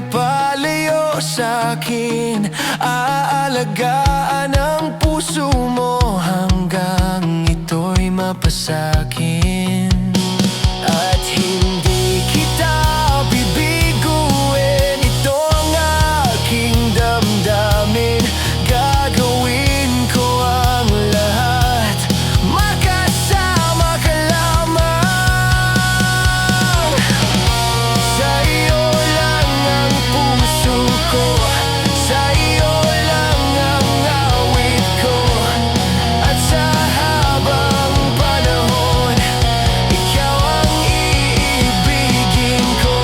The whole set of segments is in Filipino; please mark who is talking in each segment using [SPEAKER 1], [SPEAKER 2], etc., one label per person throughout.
[SPEAKER 1] mapalayo sa'kin. Aalagaan ang puso mo hanggang ito'y mapasakin. At hindi kita bibiguin, ito ang aking damdamin. Gagawin ko ang lahat, makasama ka lamang. Sa iyo lang ang puso ko, sa iyo lang ang awit ko. At sa habang panahon, ikaw ang iibigin ko.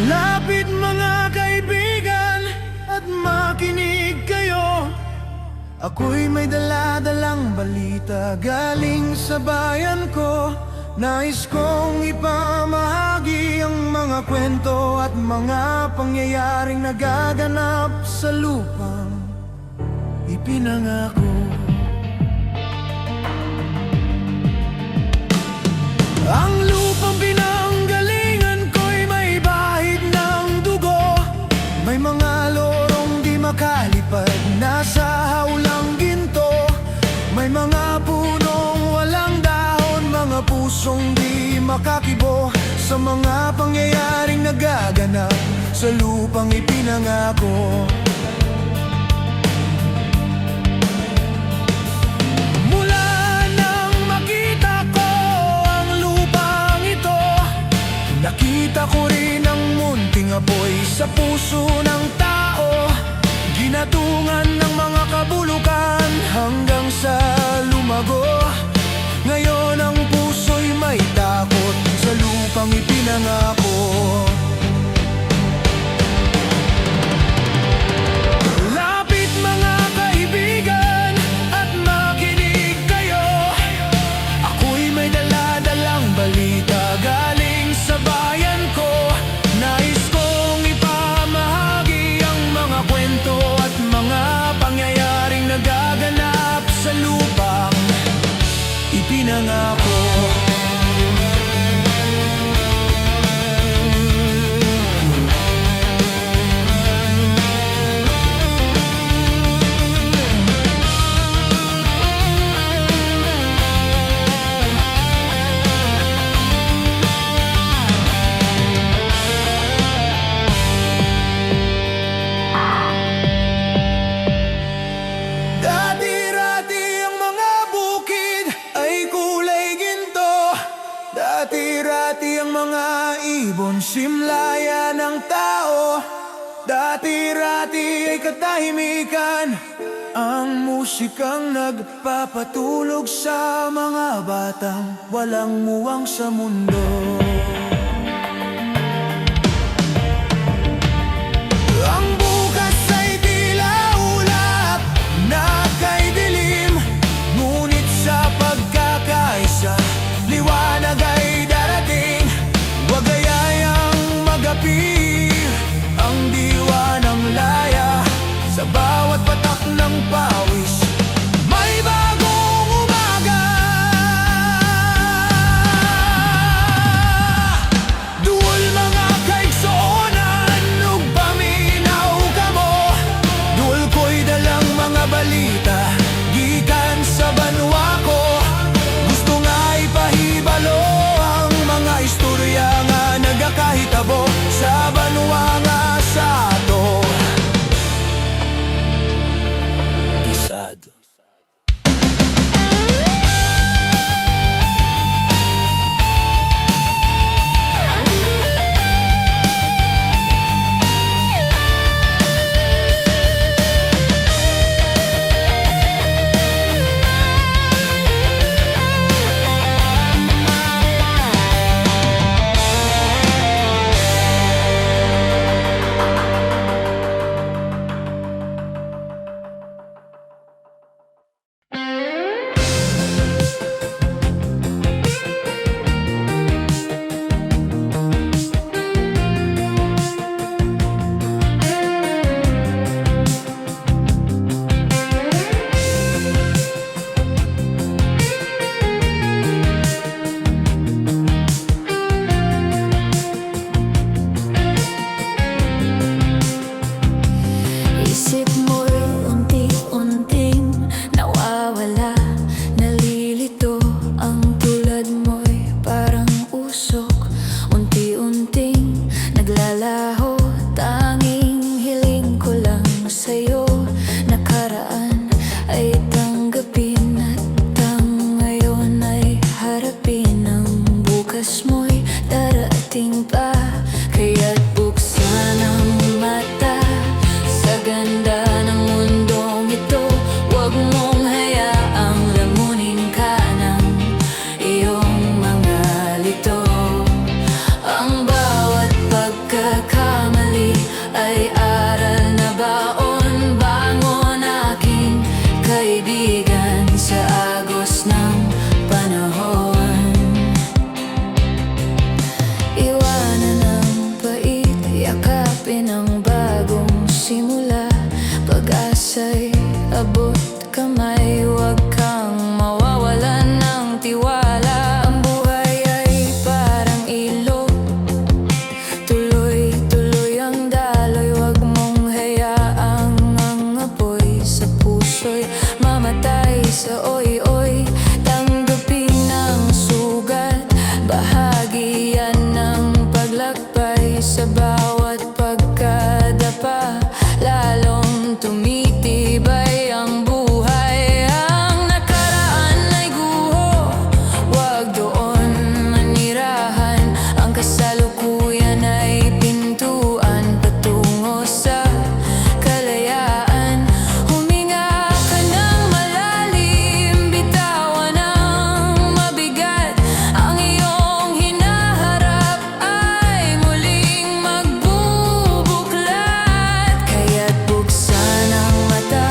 [SPEAKER 1] Lapit mga kaibigan at makinig kayo. Ako'y may dala-dalang balita galing sa bayan ko. Nais kong ipamahagi ang mga kwento at mga pangyayaring nagaganap sa lupang ipinangako. Ang lupang pinanggalingan ko'y may bahid ng dugo. May mga lorong di makalipad, nasa hawlang ginto. May mga punong walang dahon, mga pusong di makakibo. Sa mga pangyayaring nagaganap sa lupang ipinangako. Nakita ko rin ang munting apoy sa puso ng tao. Ginatungan ng mga kabulukan hanggang sa lumago. Ngayon ang puso'y may takot sa lupang ipinangako. Lapit mga kaibigan at makinig kayo. Ako'y may dala-dalang balita galing sa bayan ko. Nais kong ipamahagi ang mga kwento at mga pangyayaring nagaganap sa lupang ipinangako. Dati-rati ang mga ibon, simlaya ng tao. Dati-rati ay katahimikan, ang musikang nagpapatulog sa mga batang walang muwang sa mundo. Ang bukas ay tila ulap na kay dilim, ngunit sa pagkakaisa liwanag ay darating. Huwag gayayang magapi ang diwa ng laya. Sa bawat patak ng pawis may bagong umaga. Duol mga kaigsuonan, ug paminaw ka mo. Duol ko'y dalang mga balita gikan sa banwa ko. Gusto nga ipahibalo ang mga istorya nga nagakahitabo sa banwa nga sa ato. Isa
[SPEAKER 2] ay aral na baon. Bangon aking kaibigan sa agos ng panahon. Iwanan ang pait, yakapin ang bagong simula. Pag-asa'y abot kamay, huwag kang mawawalan ng tiwala. Ang buhay ay parang ilog, tuloy-tuloy ang daloy. Huwag mong hayaang ang apoy sa puso'y mamatay sa oy-oy. Tanggapin ang sugat, bahagi yan ng paglakbay. Sa bawat pagkadapa, lalong tumitibay ang buhay. Ang nakaraan ay guho, wag doon manirahan. Ang kasalukuyan ay pintuan patungo sa kalayaan. Huminga ka ng malalim, bitawan ang mabigat. Ang iyong hinaharap ay muling magbubuklat. Kaya't buksan ang mata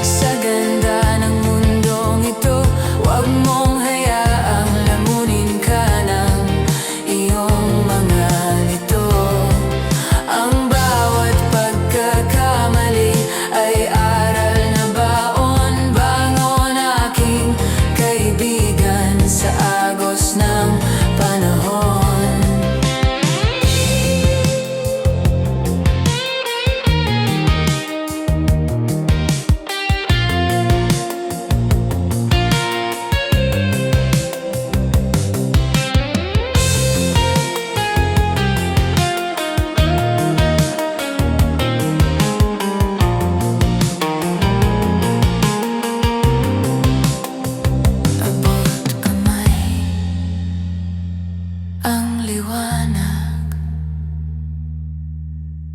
[SPEAKER 2] sa ganda ng mundong ito. Huwag mong hayaang lamunin ka ng iyong mga lito. Ang bawat pagkakamali ay aral na baon. Bangon aking kaibigan sa agos ng panahon. Abot kamay ang liwanag,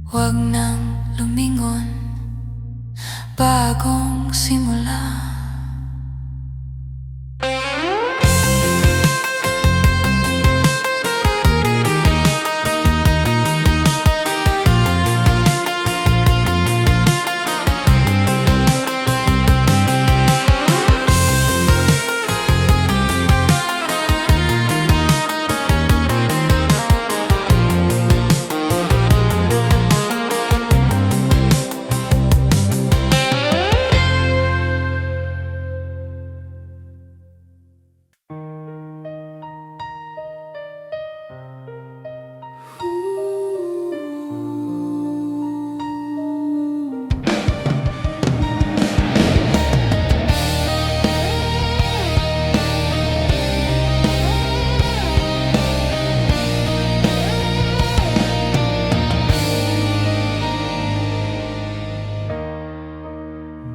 [SPEAKER 2] huwag nang lumingon. Bagong simula.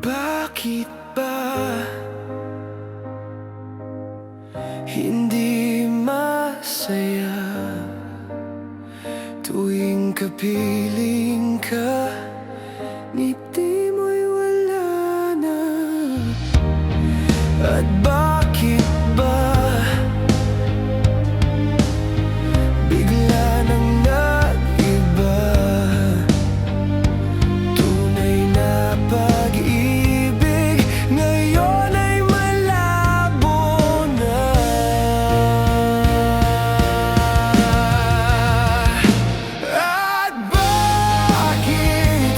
[SPEAKER 1] Bakit ba hindi masaya tuwing kapiling ka? Ngiti mo'y wala na. At bakit ba bigla nang nag-iba? Tunay na pag-ibig ngayon ay malabo na. At bakit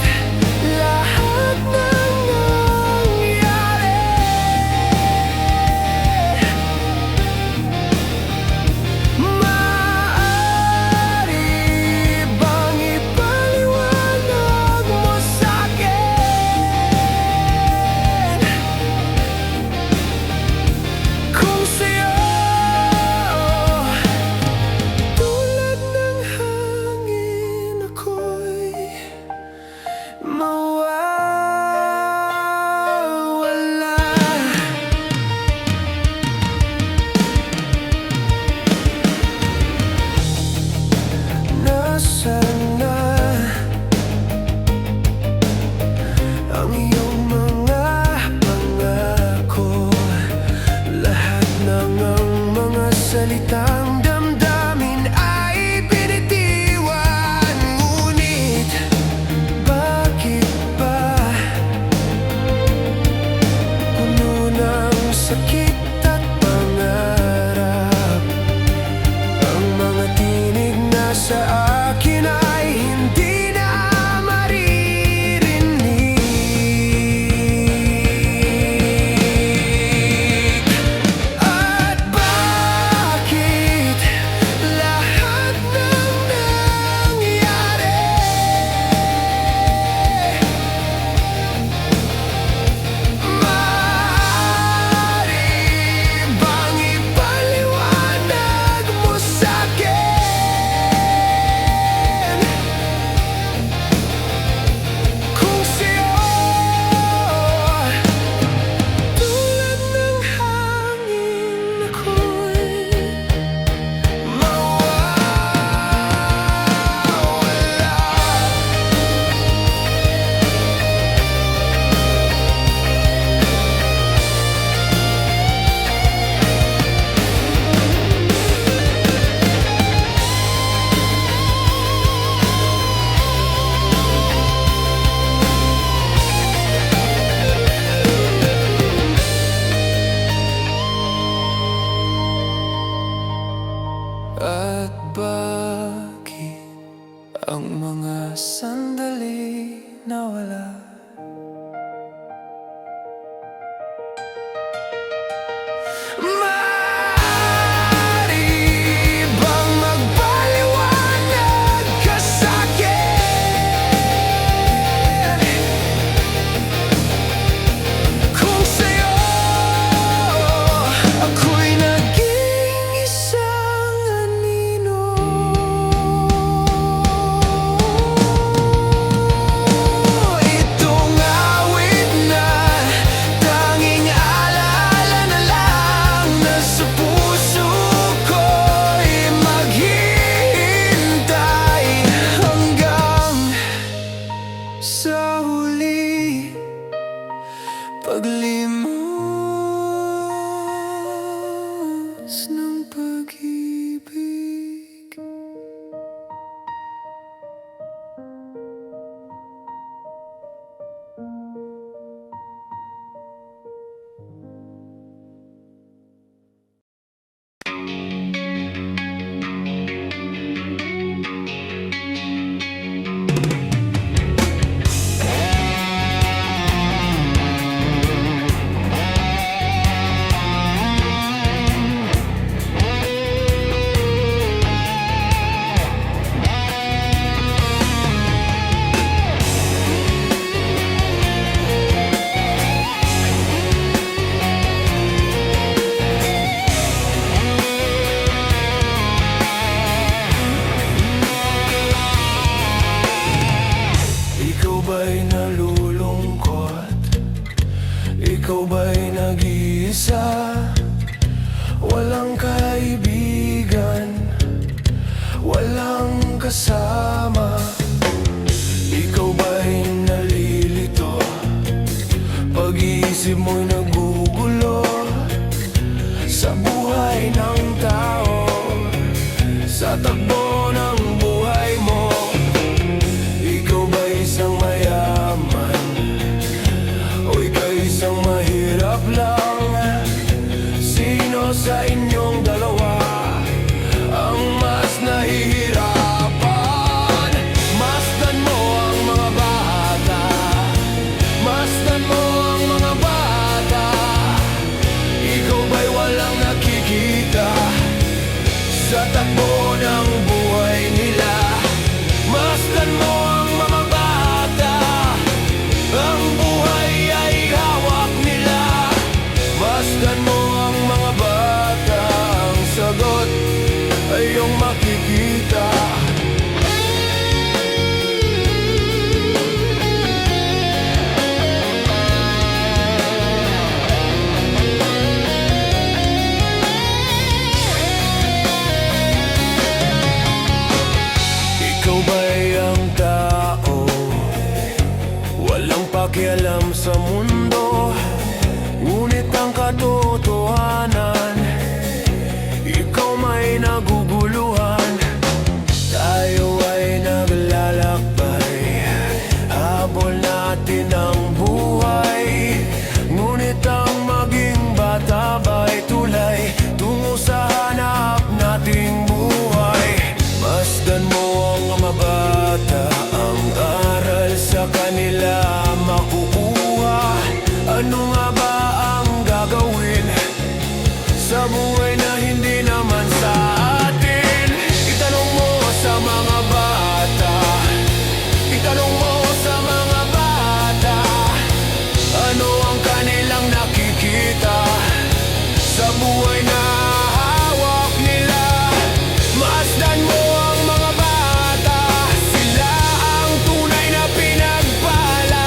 [SPEAKER 1] sandali nawala. Maaari bang magpaliwanag ka sa'kin kung sa'yo ako'y naging isang anino? Itong awit na tanging alaala na lang na sa puso ko'y maghihintay hanggang sa huli paglimos ng pag-ibig. Ikaw ba'y nalulungkot? Ikaw ba'y nag-iisa? Walang kaibigan, walang kasama. Ikaw ba'y nalilito? Pag-iisip mo'y nagugulo sa buhay ng tao, sa takbo ng buhay mo. Ikaw ba'y isang mayaman o ika'y isang mahirap lang? Sino sa inyong dalawa ang mas nahihirapan? Masdan mo ang mga bata, masdan mo ang mga bata. Ikaw ba'y walang nakikita sa takbo ng buhay nila? Masdan mo ang mga bata, ang buhay ay hawak nila. Masdan mo ang mga bata, ang sagot ay iyong makikita. Ikaw ba'y ang tao, walang pakialam sa mundo, ngunit ang katotohanan, ikaw may naguguluhan. Tayo ay naglalakbay, habol natin ang buhay, ngunit ang maging bata ba'y tulay tungo sa hanap nating buhay. Masdan mo ang mga bata, ang aral sa kanila makukuha. Ano nga ba ang gagawin sa buhay na hindi naman sa atin? Itanong mo sa mga bata, itanong mo sa mga bata, ano ang kanilang nakikita sa buhay na hawak nila? Masdan mo ang mga bata, sila ang tunay na pinagpala.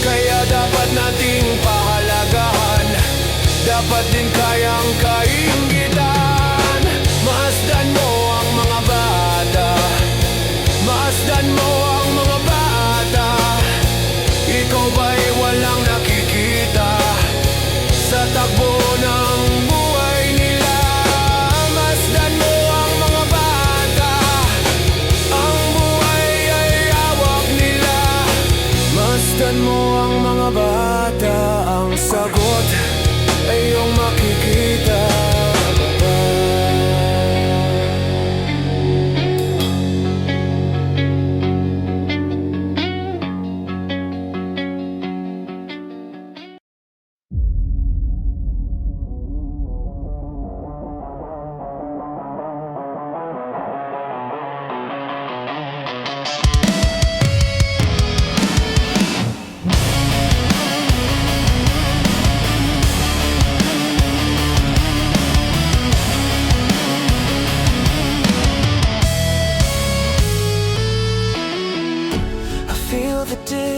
[SPEAKER 1] Kaya dapat nating pahalagahan, dapat din kayang kainggitan. Masdan mo ang mga bata, masdan mo ang mga bata. Ikaw ba'y walang nakikita sa takbo ng buhay nila? Masdan mo ang mga bata, ang buhay ay hawak nila. Masdan mo ang mga bata, ang sagot ay iyong makikita.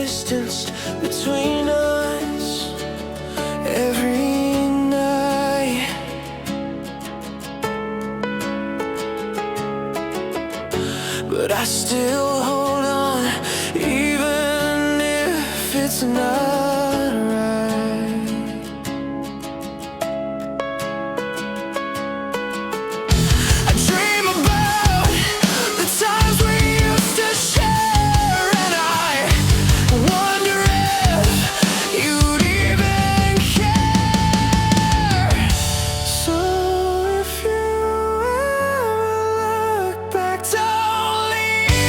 [SPEAKER 1] distance between us every night. But I still hold on, even if it's not right. I dream about the times we used to share, and I wonder if you'd even care. So if you ever look back, don't leave.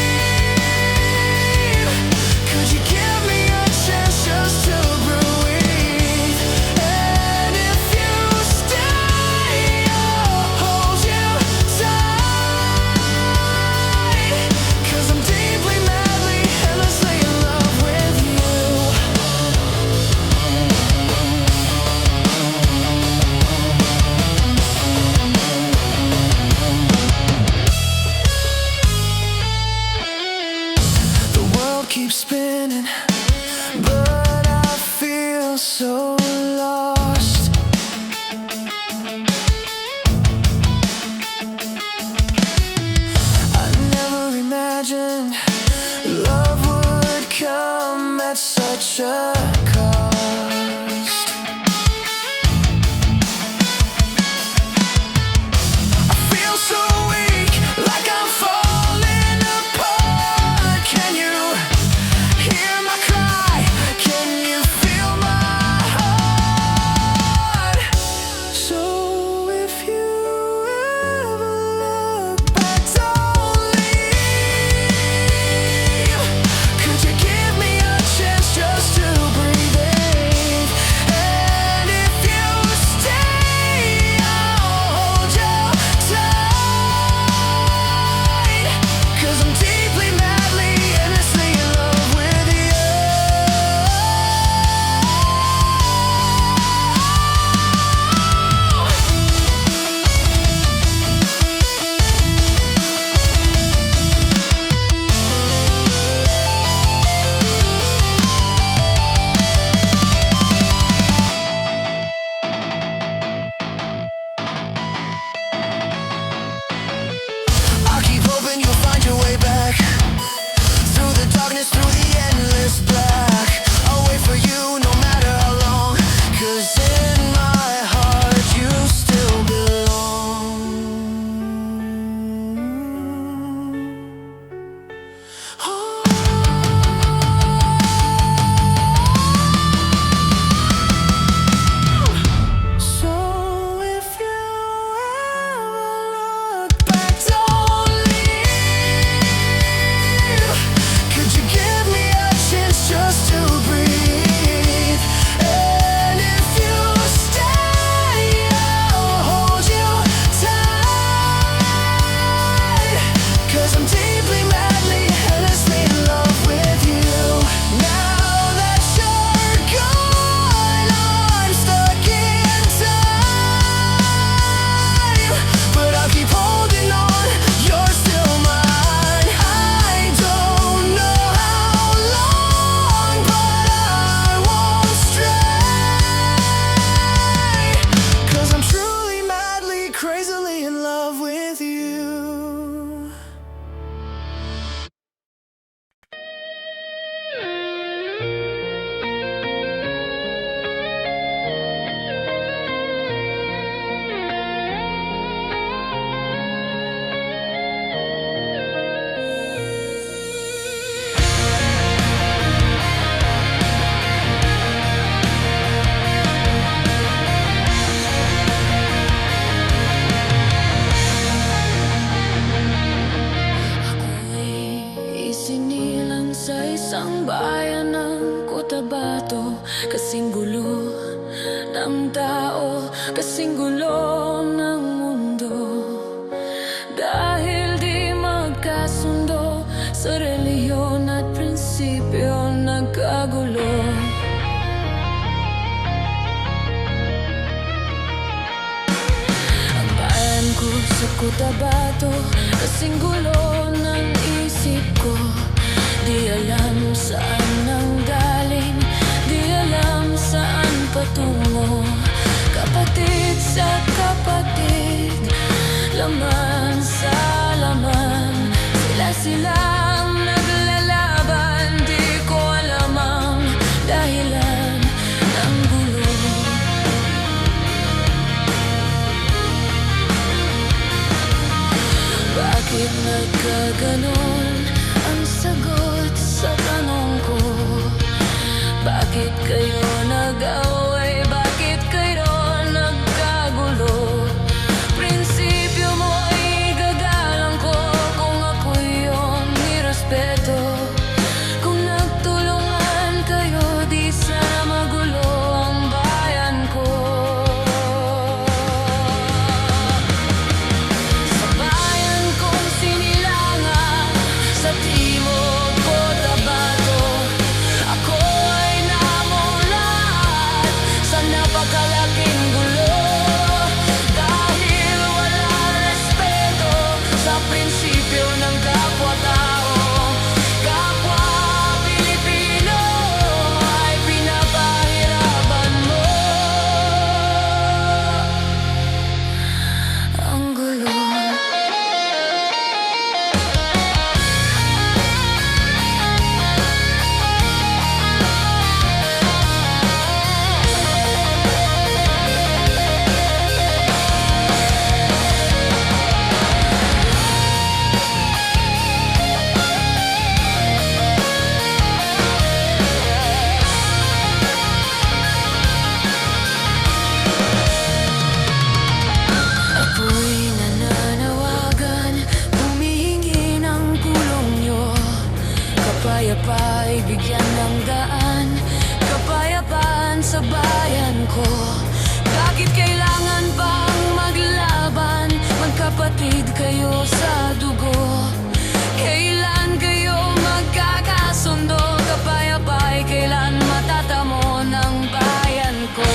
[SPEAKER 1] Could you give me a chance just to breathe? And if you stay, I'll hold you tight. 'Cause I'm deeply, madly, endlessly in love with you. The world keeps spinning, but I feel so lost. I never imagined love would come at such a cost. I feel so weak, like I'm falling apart. Can you hear my cry? Can you feel my heart? So if you ever look back, don't leave. Could you give me a chance just to breathe in? And if you stay, I'll hold you tight. 'Cause I'm deeply, madly, endlessly in love with you. I'll keep hoping you'll find your way back through the darkness, through the endless black. I'll wait for you no matter how long, 'cause in my heart you still belong. So if you ever look back, don't leave. Could you give me a chance just to breathe? And if you stay, I'll hold you tight. 'Cause I'm deeply, madly, endlessly in love with you. Now that you're gone, I'm stuck in time. But I'll keep holding on, you're still mine. I don't know how long, but I won't stray. 'Cause I'm truly, madly, crazily in love with you. Ako'y isinilang sa isang bayan ng Cotabato. Kasing gulo ng tao, kasing gulo ng mundo. Dahil di magkasundo sa reliyon at prinsipyo, nagkagulo. Ang bayan ko sa Cotabato, kasing gulo ng isip ko. Di alam saan ang
[SPEAKER 2] silang naglalaban. Di ko alam ang dahilan ng gulo. Bakit nagkaganon ang sagot sa tanong ko? Bakit kayo nag-away? Bakit kayo nagkagulo? Prinsipyo mo ay gagalang ko kung ako yung nirespeto. Kung nagtulungan kayo, di sana magulo ang bayan ko. Sa bayan kong sinilangan, sa timog Cotabato, ako ay namulat sa napakalaking gulo. Dahil wala respeto sa prinsipyo ng kapwa-tao, kapwa Pilipino ay pinapahirapan mo ang gulo. Ako'y nananawagan, humihingi ng tulong nyo. Kapayapa ay bigyan ng daan, kapayapaan sa bayan ko. Bakit kailangan pang maglaban? Magkapatid kayo sa dugo. Kailan kayo magkakasundo? Kapayapa ay kailan matatamo ng bayan ko?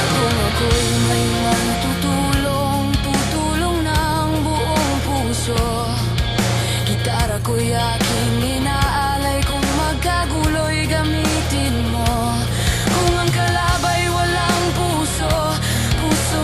[SPEAKER 2] Kung ako'y may magtutulong, tutulong ng buong puso. Gitara ko'y aking inaalay, kung magkagulo'y gamitin mo. Kung ang kalabay walang puso, puso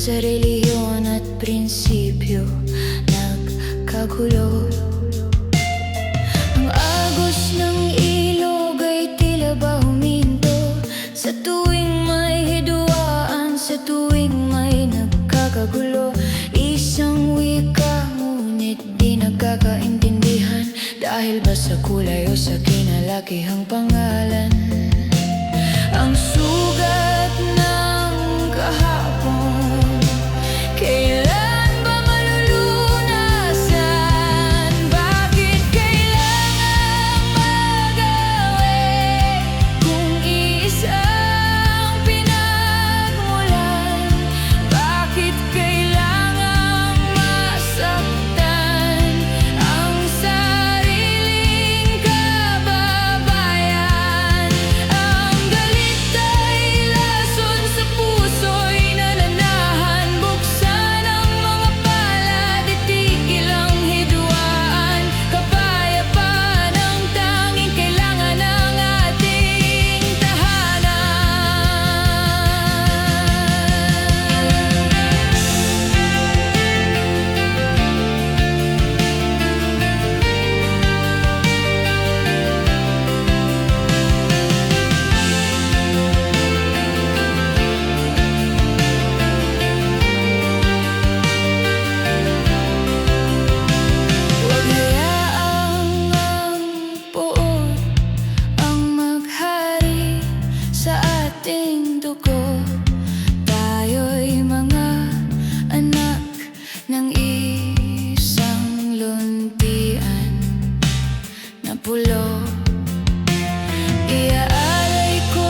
[SPEAKER 2] sa relihiyon at prinsipyo nagkagulo. Ang agos ng ilog ay tila ba huminto sa tuwing may hidwaan, sa tuwing may nagkakagulo. Isang wika ngunit di nagkakaintindihan, dahil ba sa kulay o sa kinalakihang pangalan. Ang sugat ng kahapon, kailan ba malulunasan? Bakit kailangang magawin kung iisang pinagmulan? Bakit kailangang masaktan ang sariling kababayan? Ang galit ay lason sa puso'y nananahan. Buksan ang mga palad, itigil ang hidwaan. Kapayapaan ang tanging kailangan ng ating Huwag hayaang ang puot ang maghari sa ating dugo. Tayo'y mga anak ng isang luntian na pulo. Iaalay ko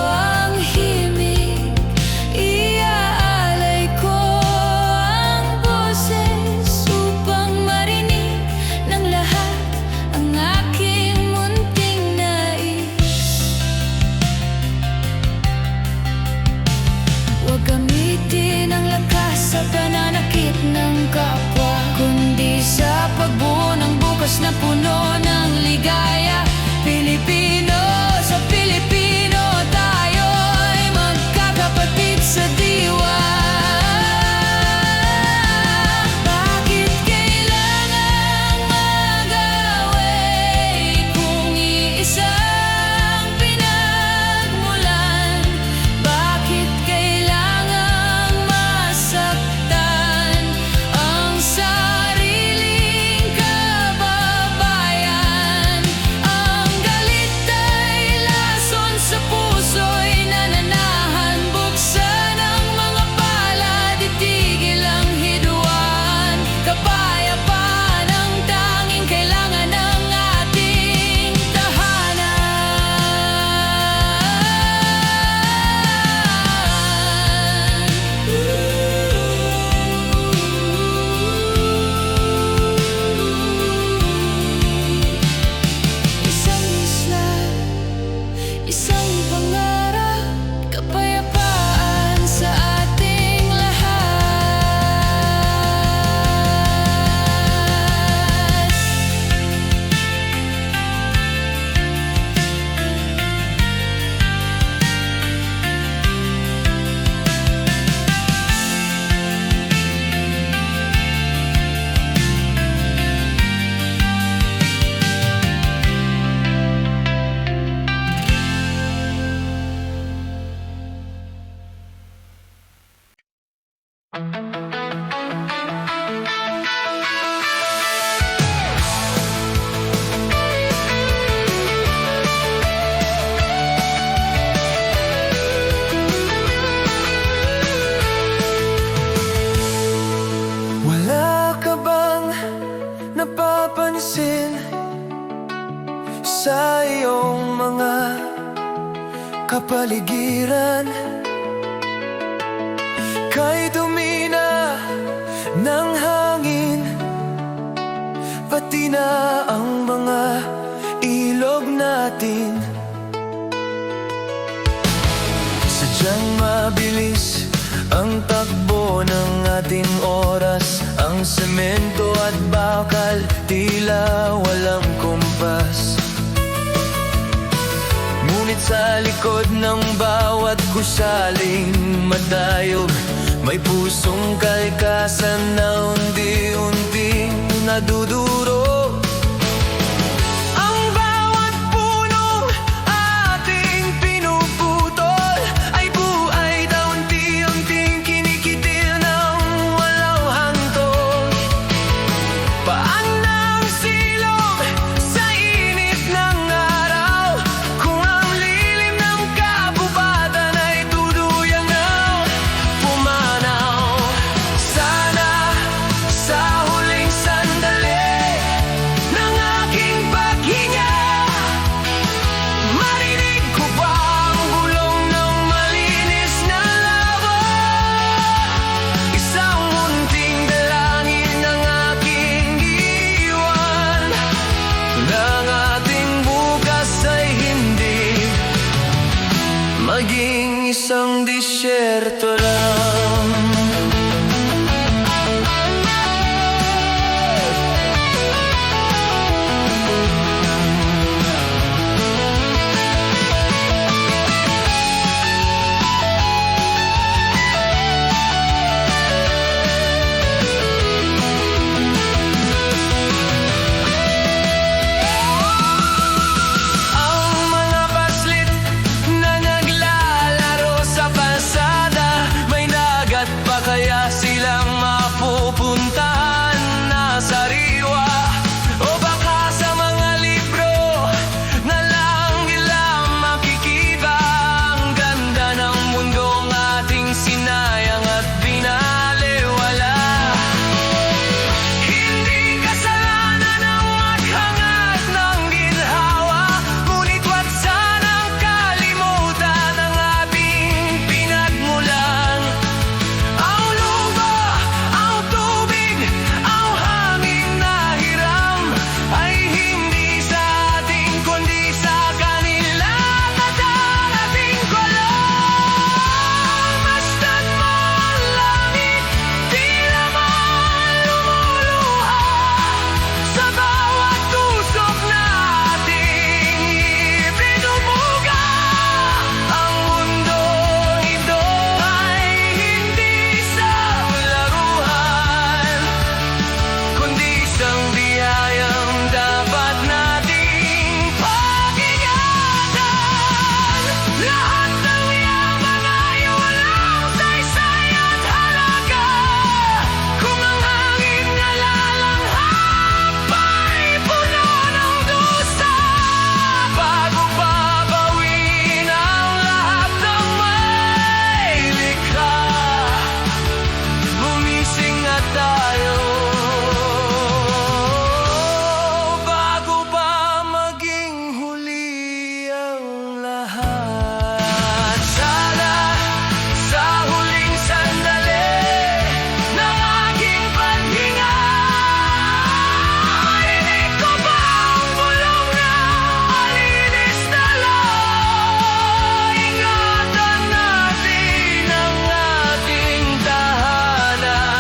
[SPEAKER 2] ang himig, iaalay ko ang boses upang marinig ng lahat ang aking munting nais. Huwag gamitin ang lakas sa pananakit ng kapwa, kundi sa pagbuo ng bukas na puno ng ligaya. Pilipino sa Pilipino, tayo'y magkakapatid sa diwa. Bakit kailangang magawin kung iisang pinagmulan? Bakit kailangang masaktan ang sariling kababayan? Ang galit ay lason sa puso'y nananahan. Buksan ang mga palad, itigil ang hidwaan. Kapayapaan ang tanging kailangan ng ating tahanan. Isang isla, isang pangarap, kapayapaan sa ating lahat.
[SPEAKER 1] Wala ka bang napapansin sa iyong mga kapaligiran? Kay dumi na ng hangin, pati na ang mga ilog natin. Sadyang mabilis ang takbo ng ating oras. Ang semento at bakal tila walang kumpas. Ngunit sa likod ng bawat gusaling madayog, may May pusong kalikasan na unti-unting naduduro. Ang bawat punong ating pinuputol ay buhay na unti-unting kinikitil ng walang hantol. Paanang silong sa init ng araw, kung ang lilim ng kabubatan ay tuluyang nang pumanaw. Sana sa huling sandali ng aking paghinga, marinig ko pa ang bulong ng malinis na labo. Isang munting dalangin ng aking iwan, ng ating bukas ay hindi maging isang disyerto lang. Ang mga paslit na naglalaro sa kalsada, may dagat pa kaya silang mapupuntahan na sariwa? O baka sa mga libro na lang nila makikita ang ganda ng mundong ating sinayang at binaliwala? Hindi kasalanan ang maghangad ng ginhawa, ngunit wag sanang kalimutan ang ating pinagmulan. Ang lupa, ang tubig, ang hangin na hiram ay hindi sa atin kundi sa kanila kadarating ko lang. Masdan mo ang langit, di naman lumuluha sa bawat tusok na ating ipinumuga. Ang mundo ito ay hindi isang laruhan, kundi isang biyayang dapat nating pag-ingatan. Lahat ng yaman ay walang saysay at halaga, kung ang hangin na lalanghap ay puno ng dusa. Bago babawin ang lahat ng may likha, gumising na tayo. Bago pa maging huli ang lahat. Sana sa huling sandali ng aking paghinga, marinig ko pa ang bulong ng malinis na loob. Ingatan natin ang ating tahanan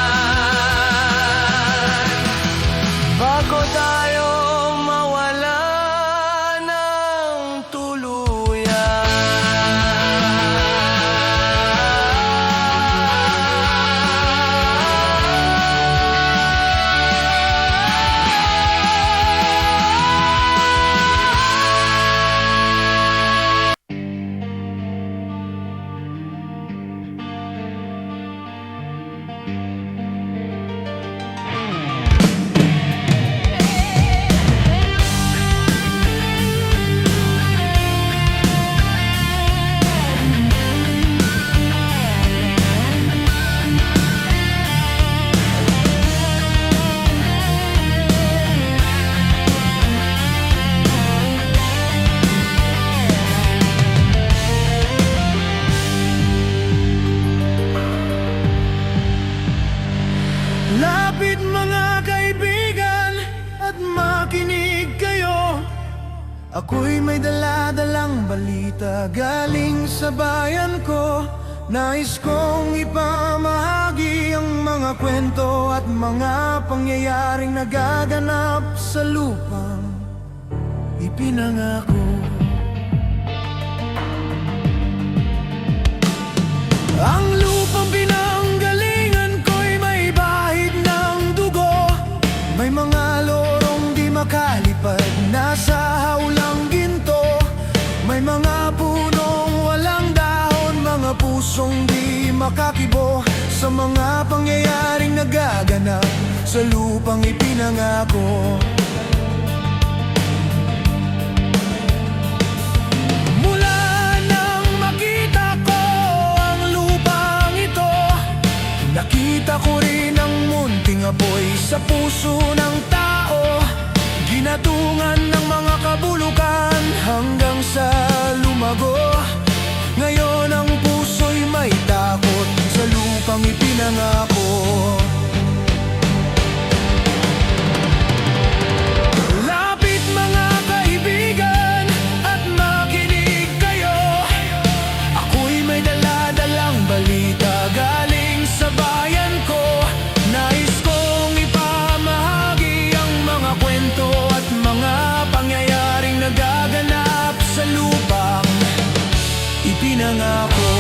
[SPEAKER 1] bago tayo mawala ng tuluyan. Lapit mga kaibigan at makinig kayo. Ako'y may dala-dalang balita galing sa bayan ko. Nais kong ipamahagi ang mga kwento at mga pangyayaring nagaganap sa lupang ipinangako. Ang lupang pinanggalingan sa lupang ipinangako. Mula nang makita ko ang lupang ito, nakita ko rin ang munting apoy sa puso ng tao. Ginatungan ng mga kabulukan hanggang sa lumago. Ngayon ang puso'y may takot sa lupang ipinangako. Lapit mga kaibigan at makinig kayo. Ako'y may dala-dalang balita galing sa bayan ko. Nais kong ipamahagi ang mga kwento at mga pangyayaring nagaganap sa lupang ipinangako.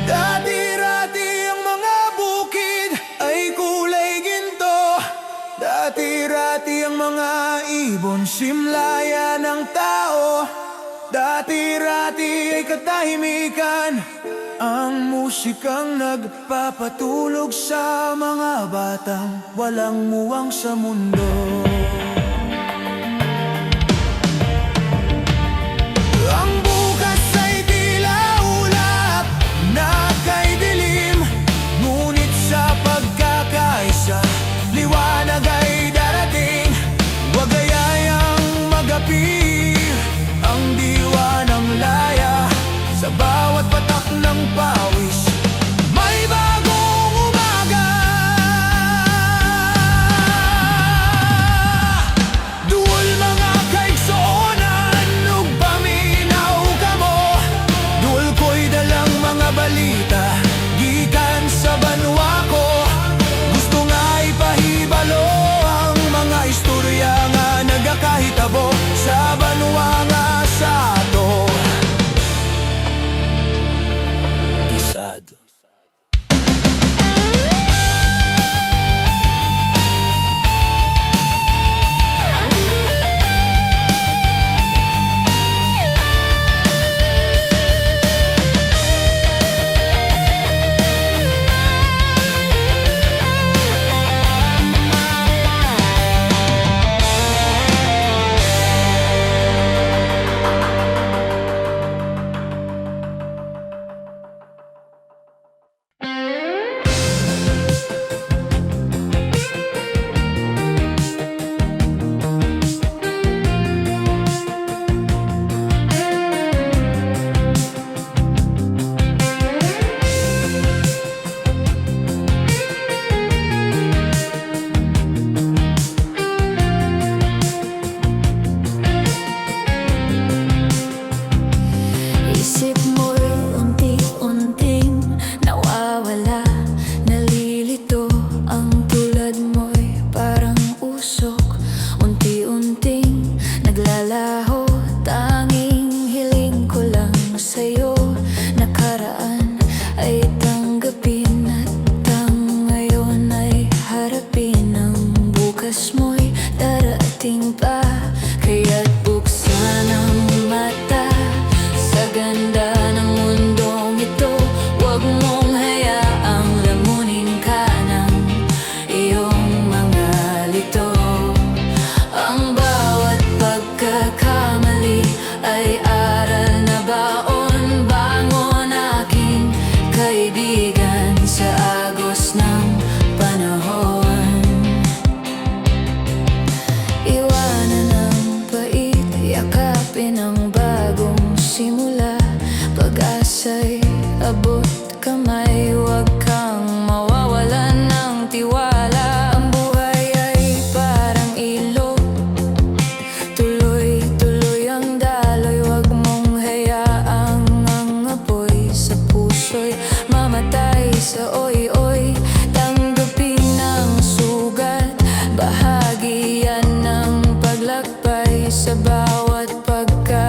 [SPEAKER 1] Dati-rati ang mga bukid ay kulay ginto. Dati-rati ang mga ibon simlaya ng tao. Dati-rati ay katahimikan ang musikang nagpapatulog sa mga batang walang muwang sa mundo. Ang bukas ay tila ulap na kay dilim, ngunit sa pagkakaisa, liwanag ay darating. Huwag gayayang magapi ang diwa ng laya. Sa bawat patak ng pawis, may bagong umaga. Duol mga kaigsuonan, ug paminaw ka mo. Duol ko'y dalang mga balita gikan sa banwa ko. Gusto nga ipahibalo ang mga istorya nga nagakahitabo sa banwa nga sa ato. Isad. Isip mo'y unti-unting nawawala, nalilito. Ang tulad mo'y parang usok, unti-unting naglalaho. Tanging hiling ko lang sa'yo, nakaraan ay tanggapin at ang ngayon ay harapin. Ang bukas mo'y darating pa, kaya't buksan ang mata sa ganda ng mundong ito. Huwag mong hayaang lamunin ka ng iyong mga lito. Ang bawat pagkakamali ay aral na baon. Bangon aking kaibigan sa agos ng panahon. Iwanan ang pait, yakapin ang bagong simula. Pag-asa'y abot kamay, huwag kang mawawalan ng tiwala. Ang buhay ay parang ilog, tuloy-tuloy ang daloy. Huwag mong hayaang ang apoy sa puso'y mamatay sa oy-oy. Tanggapin ang sugat, bahagi yan ng paglakbay sa bawat pagka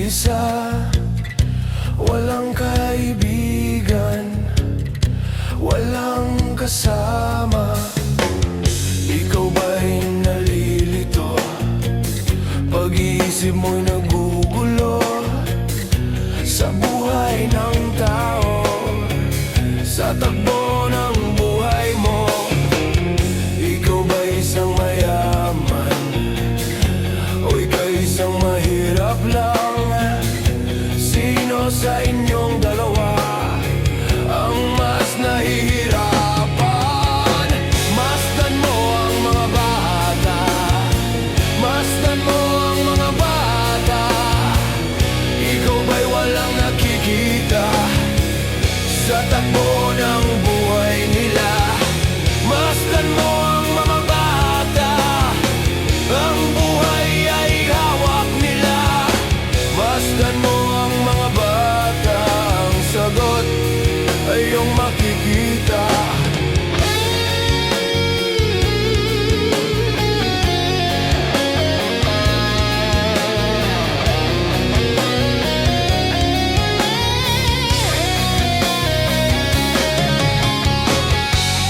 [SPEAKER 1] mag-isa, walang kaibigan, walang kasama. Ikaw ba'y nalilito? Pag-iisip mo'y nagugulo sa buhay ng tao, sa takbo ng buhay mo. Ikaw ba'y isang mayaman o ika'y isang mahirap lang? Sino sa inyong dalawa ang mas nahihirapan? Masdan mo ang mga bata, masdan mo ang mga bata. Ikaw ba'y walang nakikita sa takbo ng buhay nila? Masdan mo ang mga bata, ang buhay ay hawak nila. Masdan mo ang mga bata, ang sagot ay iyong makikita.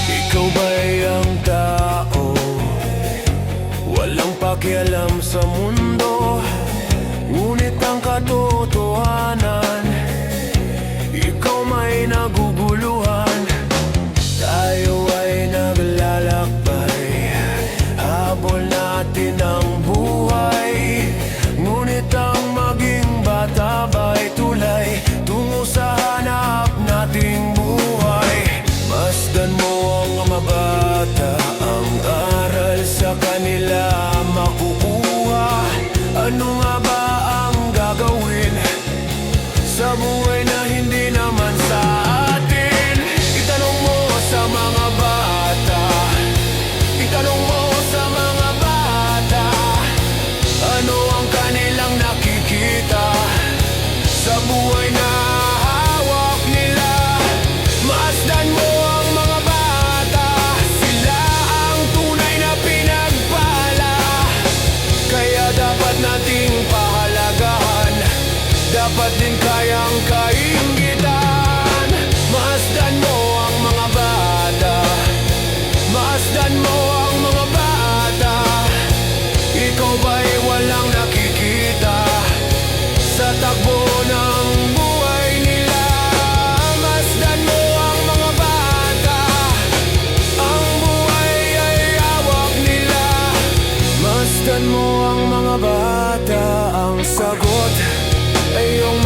[SPEAKER 1] Ikaw ba'y ang tao, walang pakialam sa mundo, ngunit ang katotohanan, ikaw may naguguluhan. Tayo ay naglalakbay, habol natin ang buhay, ngunit ang maging bata ba'y tulay tungo sa hanap nating buhay. Masdan mo ang mga bata, ang aral sa kanila makukuha. Ano nga ba ang gagawin sa buhay na hindi naman sa atin? Itanong mo sa mga bata, itanong mo sa mga bata, ano ang kanilang nakikita sa buhay na hawak nila? Masdan mo ang mga bata, sila ang tunay na pinagpala. Kaya dapat nating pahalagahan, dapat din kayang kainggitan. Masdan mo ang mga bata, masdan mo ang mga bata. Ikaw ba'y walang nakikita sa takbo ng buhay nila? Masdan mo ang mga bata, ang buhay ay hawak nila. Masdan mo ang mga bata, ang sagot ay iyong